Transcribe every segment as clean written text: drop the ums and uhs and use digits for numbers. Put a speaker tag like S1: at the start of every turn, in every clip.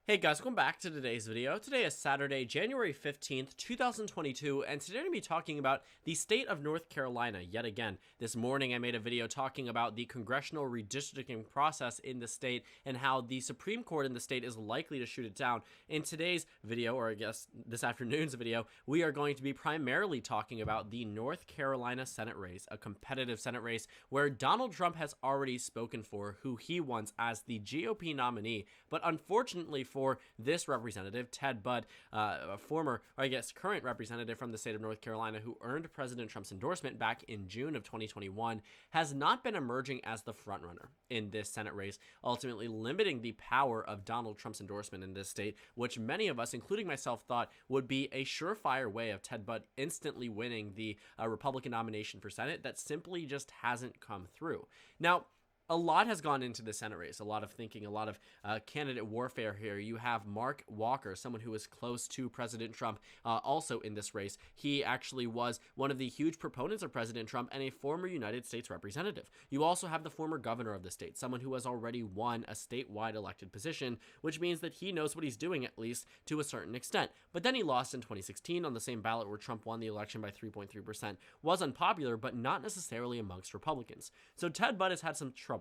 S1: Hey guys, welcome back to today's video. Today is Saturday, January 15th, 2022, and today I'm going to be talking about the state of North Carolina yet again. This morning I made a video talking about the congressional redistricting process in the state and how the Supreme Court in the state is likely to shoot it down. In today's video, or I guess this afternoon's video, we are going to be primarily talking about the North Carolina Senate race, a competitive Senate race where Donald Trump has already spoken for who he wants as the GOP nominee, but unfortunately for this representative, Ted Budd, a former, or I guess current representative from the state of North Carolina who earned President Trump's endorsement back in June of 2021, has not been emerging as the frontrunner in this Senate race, ultimately limiting the power of Donald Trump's endorsement in this state, which many of us, including myself, thought would be a surefire way of Ted Budd instantly winning the Republican nomination for Senate that simply just hasn't come through. Now, a lot has gone into the Senate race, a lot of thinking, a lot of candidate warfare here. You have Mark Walker, someone who was close to President Trump, also in this race. He actually was one of the huge proponents of President Trump and a former United States representative. You also have the former governor of the state, someone who has already won a statewide elected position, which means that he knows what he's doing, at least to a certain extent. But then he lost in 2016 on the same ballot where Trump won the election by 3.3%. Was unpopular, but not necessarily amongst Republicans. So Ted Budd has had some trouble.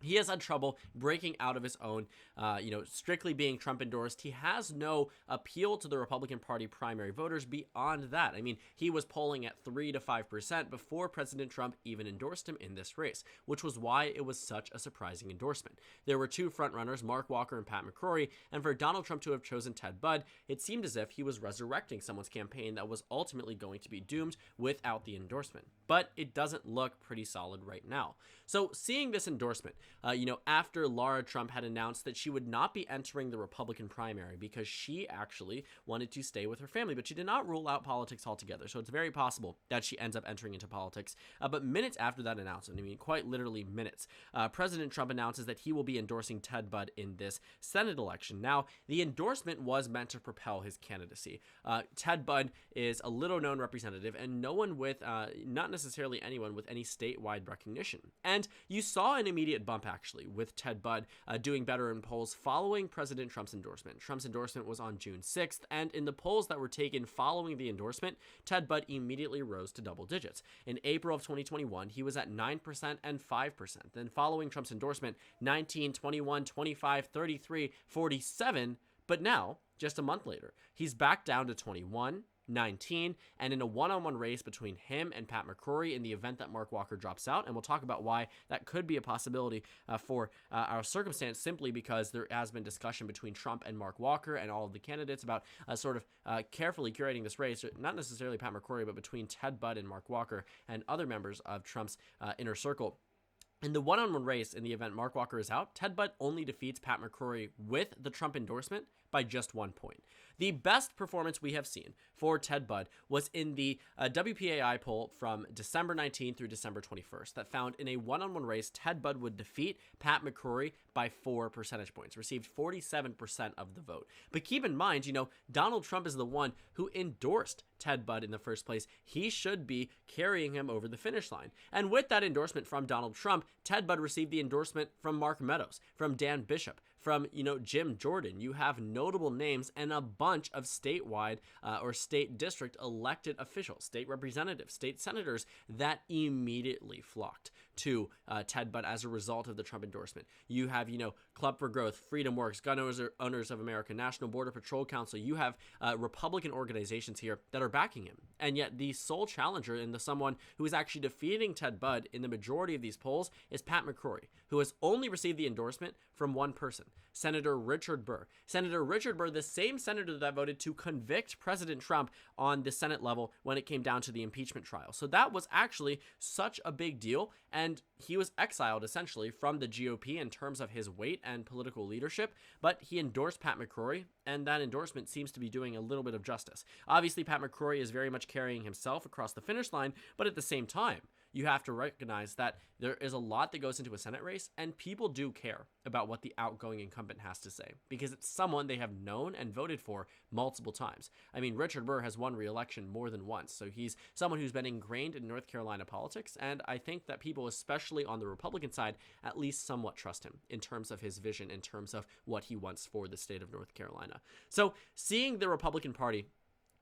S1: He has had trouble breaking out of his own, strictly being Trump endorsed. He has no appeal to the Republican Party primary voters beyond that. I mean, he was polling at 3 to 5% before President Trump even endorsed him in this race, which was why it was such a surprising endorsement. There were two frontrunners, Mark Walker and Pat McCrory, and for Donald Trump to have chosen Ted Budd, it seemed as if he was resurrecting someone's campaign that was ultimately going to be doomed without the endorsement. But it doesn't look pretty solid right now. So seeing this endorsement, after Laura Trump had announced that she would not be entering the Republican primary because she actually wanted to stay with her family, but she did not rule out politics altogether. So it's very possible that she ends up entering into politics. But minutes after that announcement, I mean, quite literally minutes, President Trump announces that he will be endorsing Ted Budd in this Senate election. Now, the endorsement was meant to propel his candidacy. Ted Budd is a little-known representative and no one with, not necessarily anyone with any statewide recognition. And you saw an immediate bump, actually, with Ted Budd doing better in polls following President Trump's endorsement. Trump's endorsement was on June 6th, and in the polls that were taken following the endorsement, Ted Budd immediately rose to double digits. In April of 2021, he was at 9% and 5%. Then following Trump's endorsement, 19, 21, 25, 33, 47, but now, just a month later, he's back down to 21, 19, and in a one-on-one race between him and Pat McCrory in the event that Mark Walker drops out, and we'll talk about why that could be a possibility for our circumstance, simply because there has been discussion between Trump and Mark Walker and all of the candidates about carefully curating this race, not necessarily Pat McCrory, but between Ted Budd and Mark Walker and other members of Trump's inner circle. In the one-on-one race, in the event Mark Walker is out, Ted Budd only defeats Pat McCrory with the Trump endorsement by just 1 point. The best performance we have seen for Ted Budd was in the WPAI poll from December 19th through December 21st that found in a one-on-one race, Ted Budd would defeat Pat McCrory by 4 percentage points, received 47% of the vote. But keep in mind, Donald Trump is the one who endorsed Ted Budd in the first place. He should be carrying him over the finish line. And with that endorsement from Donald Trump, Ted Budd received the endorsement from Mark Meadows, from Dan Bishop, from, Jim Jordan. You have notable names and a bunch of statewide or state district elected officials, state representatives, state senators that immediately flocked to Ted Budd as a result of the Trump endorsement. You have, Club for Growth, Freedom Works, Gun Owners of America, National Border Patrol Council. You have Republican organizations here that are backing him. And yet the sole challenger and someone who is actually defeating Ted Budd in the majority of these polls is Pat McCrory, who has only received the endorsement from one person, Senator Richard Burr. Senator Richard Burr, the same senator that voted to convict President Trump on the Senate level when it came down to the impeachment trial. So that was actually such a big deal, and he was exiled essentially from the GOP in terms of his weight and political leadership, but he endorsed Pat McCrory, and that endorsement seems to be doing a little bit of justice. Obviously, Pat McCrory is very much carrying himself across the finish line, but at the same time, you have to recognize that there is a lot that goes into a Senate race, and people do care about what the outgoing incumbent has to say because it's someone they have known and voted for multiple times. I mean, Richard Burr has won re-election more than once, so he's someone who's been ingrained in North Carolina politics, and I think that people, especially on the Republican side, at least somewhat trust him in terms of his vision, in terms of what he wants for the state of North Carolina. So seeing the Republican Party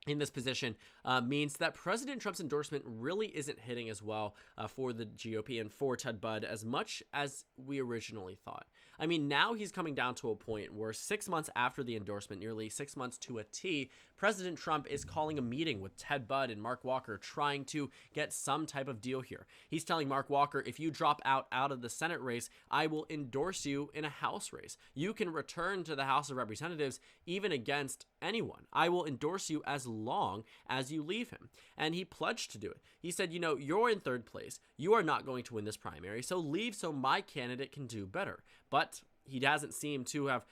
S1: in this position means that President Trump's endorsement really isn't hitting as well for the GOP and for Ted Budd as much as we originally thought. I mean, now he's coming down to a point where 6 months after the endorsement, nearly 6 months to a T, President Trump is calling a meeting with Ted Budd and Mark Walker, trying to get some type of deal here. He's telling Mark Walker, if you drop out of the Senate race, I will endorse you in a House race. You can return to the House of Representatives even against anyone. I will endorse you as long as you leave him. And he pledged to do it. He said, you know, you're in third place. You are not going to win this primary, so leave so my candidate can do better. But he doesn't seem to have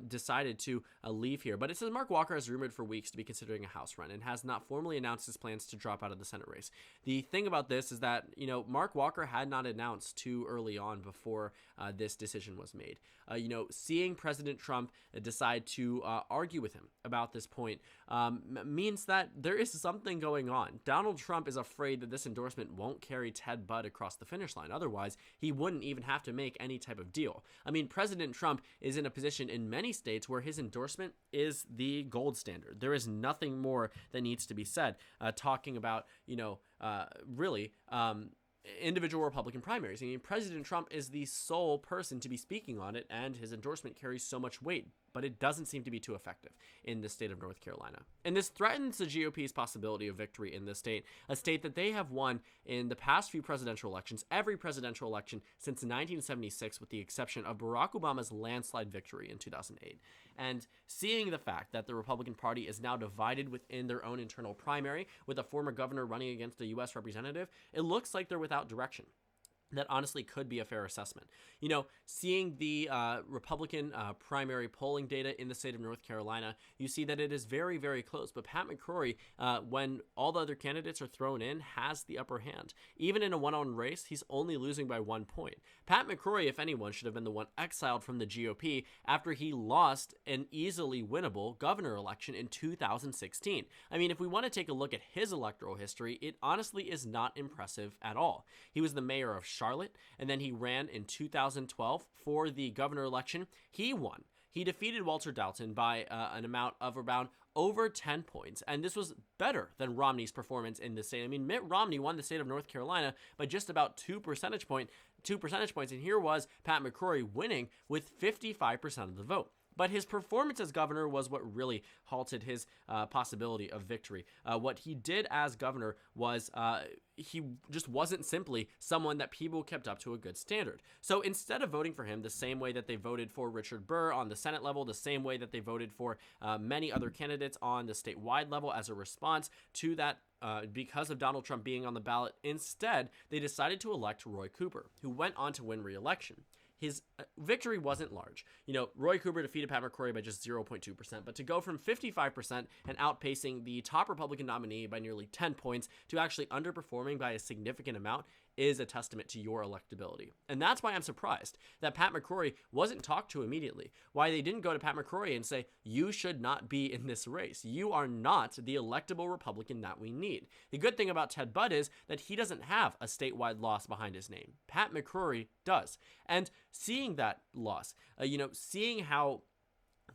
S1: decided to leave here. But it says Mark Walker has rumored for weeks to be considering a House run and has not formally announced his plans to drop out of the Senate race. The thing about this is that, you know, Mark Walker had not announced too early on before this decision was made. You know, seeing President Trump decide to argue with him about this point means that there is something going on. Donald Trump is afraid that this endorsement won't carry Ted Budd across the finish line. Otherwise, he wouldn't even have to make any type of deal. I mean, President Trump is in a position in many states where his endorsement is the gold standard. There is nothing more that needs to be said. Talking about, you know, individual Republican primaries. I mean, President Trump is the sole person to be speaking on it, and his endorsement carries so much weight, but it doesn't seem to be too effective in the state of North Carolina. And this threatens the GOP's possibility of victory in this state, a state that they have won in the past few presidential elections, every presidential election since 1976, with the exception of Barack Obama's landslide victory in 2008. And seeing the fact that the Republican Party is now divided within their own internal primary, with a former governor running against a U.S. representative, it looks like they're without direction. That honestly could be a fair assessment. You know, seeing the Republican primary polling data in the state of North Carolina, you see that it is very, very close. But Pat McCrory, when all the other candidates are thrown in, has the upper hand. Even in a one-on race, he's only losing by 1 point. Pat McCrory, if anyone, should have been the one exiled from the GOP after he lost an easily winnable governor election in 2016. I mean, if we want to take a look at his electoral history, it honestly is not impressive at all. He was the mayor of Charlotte, and then he ran in 2012 for the governor election. He won. He defeated Walter Dalton by an amount of around over 10 points, and this was better than Romney's performance in the state. I mean, Mitt Romney won the state of North Carolina by just about 2 percentage points, and here was Pat McCrory winning with 55% of the vote. But his performance as governor was what really halted his possibility of victory. What he did as governor was he just wasn't simply someone that people kept up to a good standard. So instead of voting for him the same way that they voted for Richard Burr on the Senate level, the same way that they voted for many other candidates on the statewide level as a response to that, because of Donald Trump being on the ballot, instead they decided to elect Roy Cooper, who went on to win re-election. His victory wasn't large. You know, Roy Cooper defeated Pat McCrory by just 0.2%, but to go from 55% and outpacing the top Republican nominee by nearly 10 points to actually underperforming by a significant amount is a testament to your electability. And that's why I'm surprised that Pat McCrory wasn't talked to immediately. Why they didn't go to Pat McCrory and say, you should not be in this race. You are not the electable Republican that we need. The good thing about Ted Budd is that he doesn't have a statewide loss behind his name. Pat McCrory does. And seeing that loss, seeing how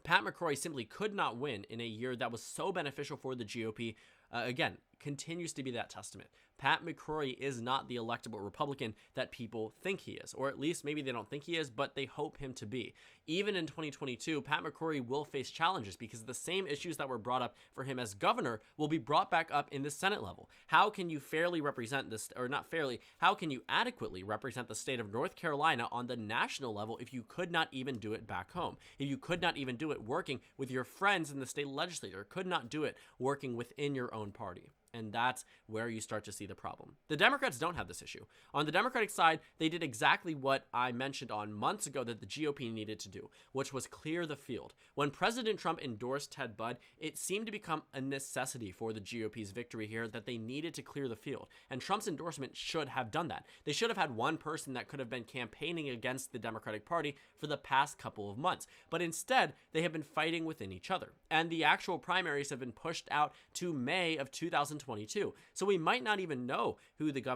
S1: Pat McCrory simply could not win in a year that was so beneficial for the GOP, again, continues to be that testament. Pat McCrory is not the electable Republican that people think he is, or at least maybe they don't think he is, but they hope him to be. Even in 2022, Pat McCrory will face challenges because the same issues that were brought up for him as governor will be brought back up in the Senate level. How can you fairly represent this, or not fairly, how can you adequately represent the state of North Carolina on the national level if you could not even do it back home? If you could not even do it working with your friends in the state legislature, could not do it working within your own party? And that's where you start to see the problem. The Democrats don't have this issue. On the Democratic side, they did exactly what I mentioned on months ago that the GOP needed to do, which was clear the field. When President Trump endorsed Ted Budd, it seemed to become a necessity for the GOP's victory here that they needed to clear the field. And Trump's endorsement should have done that. They should have had one person that could have been campaigning against the Democratic Party for the past couple of months. But instead, they have been fighting within each other. And the actual primaries have been pushed out to May of 2022. So we might not even know who the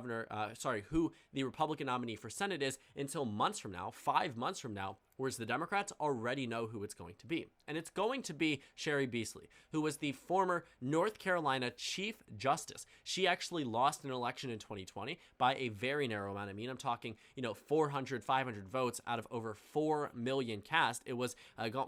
S1: who the Republican nominee for Senate is until months from now, 5 months from now, whereas the Democrats already know who it's going to be. And it's going to be Cheri Beasley, who was the former North Carolina Chief Justice. She actually lost an election in 2020 by a very narrow amount. I mean, I'm talking, 400, 500 votes out of over 4 million cast. It was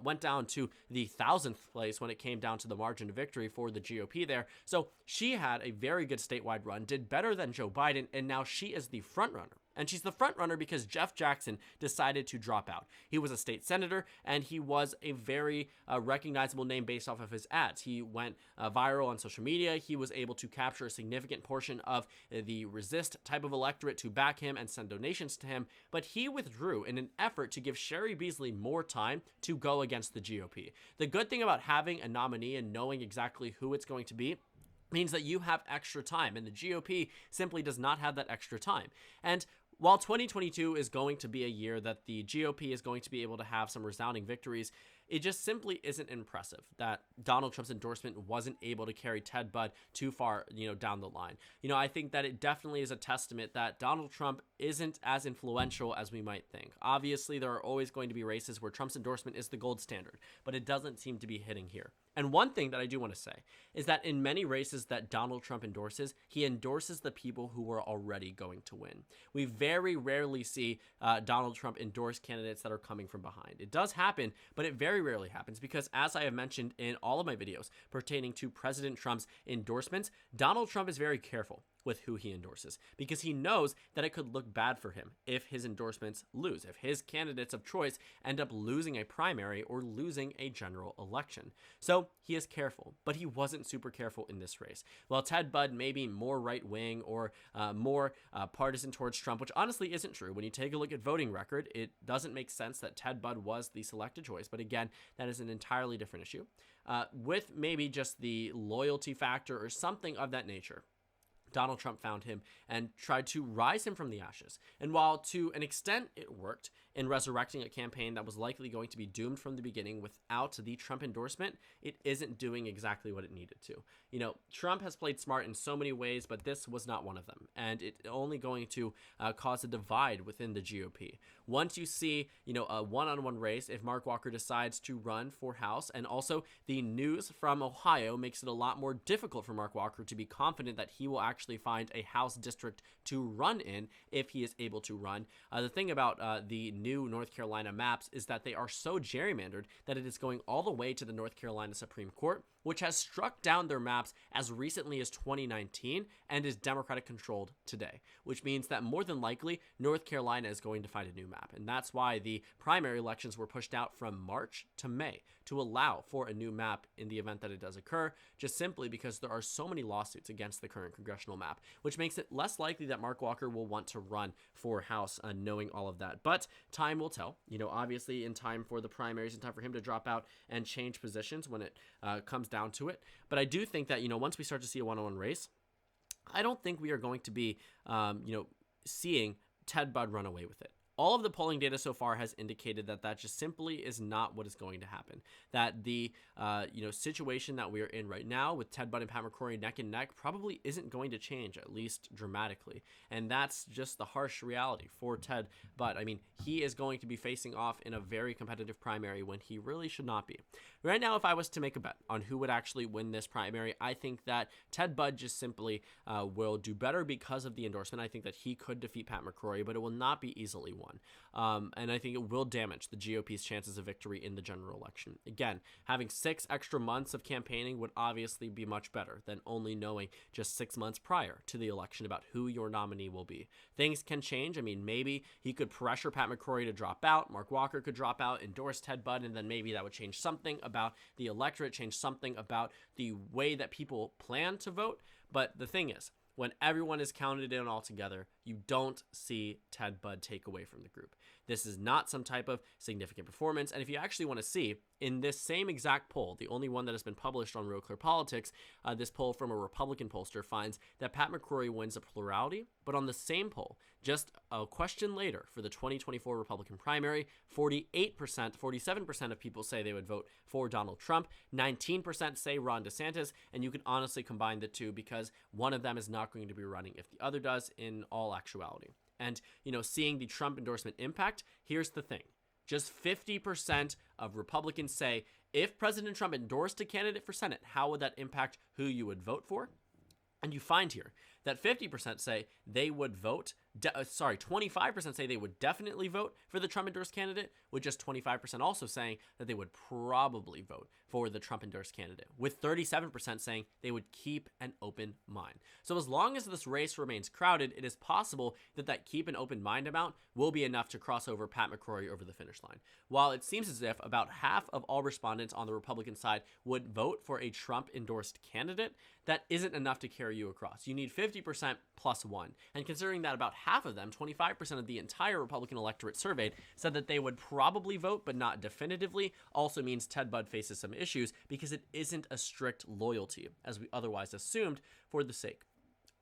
S1: went down to the 1,000th place when it came down to the margin of victory for the GOP there. So she had a very good statewide run, did better than Joe Biden, and now she is the front runner. And she's the front runner because Jeff Jackson decided to drop out. He was a state senator, and he was a very recognizable name based off of his ads. He went viral on social media. He was able to capture a significant portion of the resist type of electorate to back him and send donations to him. But he withdrew in an effort to give Cheri Beasley more time to go against the GOP. The good thing about having a nominee and knowing exactly who it's going to be means that you have extra time, and the GOP simply does not have that extra time. And while 2022 is going to be a year that the GOP is going to be able to have some resounding victories, it just simply isn't impressive that Donald Trump's endorsement wasn't able to carry Ted Budd too far, down the line. I think that it definitely is a testament that Donald Trump isn't as influential as we might think. Obviously, there are always going to be races where Trump's endorsement is the gold standard, but it doesn't seem to be hitting here. And one thing that I do want to say is that in many races that Donald Trump endorses, he endorses the people who are already going to win. We very rarely see Donald Trump endorse candidates that are coming from behind. It does happen, but it very rarely happens because, as I have mentioned in all of my videos pertaining to President Trump's endorsements, Donald Trump is very careful with who he endorses because he knows that it could look bad for him if his endorsements lose, if his candidates of choice end up losing a primary or losing a general election. So he is careful, but he wasn't super careful in this race. While Ted Budd may be more right-wing or more partisan towards Trump, which honestly isn't true. When you take a look at voting record, it doesn't make sense that Ted Budd was the selected choice. But again, that is an entirely different issue. With maybe just the loyalty factor or something of that nature, Donald Trump found him and tried to rise him from the ashes. And while to an extent it worked in resurrecting a campaign that was likely going to be doomed from the beginning without the Trump endorsement, it isn't doing exactly what it needed to. Trump has played smart in so many ways, but this was not one of them. And it's only going to cause a divide within the GOP. Once you see, a one-on-one race, if Mark Walker decides to run for House, and also the news from Ohio makes it a lot more difficult for Mark Walker to be confident that he will actually find a House district to run in if he is able to run. The thing about the new North Carolina maps is that they are so gerrymandered that it is going all the way to the North Carolina Supreme Court, which has struck down their maps as recently as 2019 and is Democratic controlled today, which means that more than likely North Carolina is going to find a new map. And that's why the primary elections were pushed out from March to May to allow for a new map in the event that it does occur, just simply because there are so many lawsuits against the current congressional map, which makes it less likely that Mark Walker will want to run for House, knowing all of that. But time will tell, obviously in time for the primaries, in time for him to drop out and change positions when it comes down to it. But I do think that, once we start to see a one-on-one race, I don't think we are going to be, seeing Ted Budd run away with it. All of the polling data so far has indicated that that just simply is not what is going to happen. That the situation that we are in right now with Ted Budd and Pat McCrory neck and neck probably isn't going to change, at least dramatically. And that's just the harsh reality for Ted Budd. I mean, he is going to be facing off in a very competitive primary when he really should not be. Right now, if I was to make a bet on who would actually win this primary, I think that Ted Budd just simply will do better because of the endorsement. I think that he could defeat Pat McCrory, but it will not be easily won. And I think it will damage the GOP's chances of victory in the general election. Again, having 6 extra months of campaigning would obviously be much better than only knowing just 6 months prior to the election about who your nominee will be. Things can change. I mean, maybe he could pressure Pat McCrory to drop out, Mark Walker could drop out, endorse Ted Budd, and then maybe that would change something about the electorate, change something about the way that people plan to vote. But the thing is, when everyone is counted in all together, you don't see Ted Budd take away from the group. This is not some type of significant performance. And if you actually want to see, in this same exact poll, the only one that has been published on Real Clear Politics, this poll from a Republican pollster finds that Pat McCrory wins a plurality. But on the same poll, just a question later for the 2024 Republican primary, 47% of people say they would vote for Donald Trump, 19% say Ron DeSantis, and you can honestly combine the two because one of them is not going to be running if the other does in all actuality. And, seeing the Trump endorsement impact, here's the thing. Just 50% of Republicans say, if President Trump endorsed a candidate for Senate, how would that impact who you would vote for? And you find here that 50% say they would vote, 25% say they would definitely vote for the Trump-endorsed candidate, with just 25% also saying that they would probably vote for the Trump-endorsed candidate, with 37% saying they would keep an open mind. So as long as this race remains crowded, it is possible that that keep an open mind amount will be enough to cross over Pat McCrory over the finish line. While it seems as if about half of all respondents on the Republican side would vote for a Trump-endorsed candidate, that isn't enough to carry you across. You need 50% plus one. And considering that about half of them, 25% of the entire Republican electorate surveyed, said that they would probably vote but not definitively, also means Ted Budd faces some issues because it isn't a strict loyalty, as we otherwise assumed, for the sake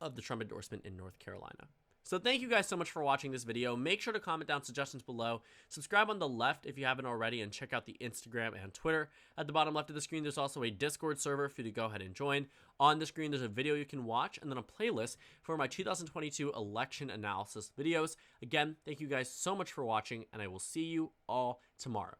S1: of the Trump endorsement in North Carolina. So thank you guys so much for watching this video. Make sure to comment down suggestions below. Subscribe on the left if you haven't already, and check out the Instagram and Twitter. At the bottom left of the screen, there's also a Discord server for you to go ahead and join. On the screen, there's a video you can watch, and then a playlist for my 2022 election analysis videos. Again, thank you guys so much for watching, and I will see you all tomorrow.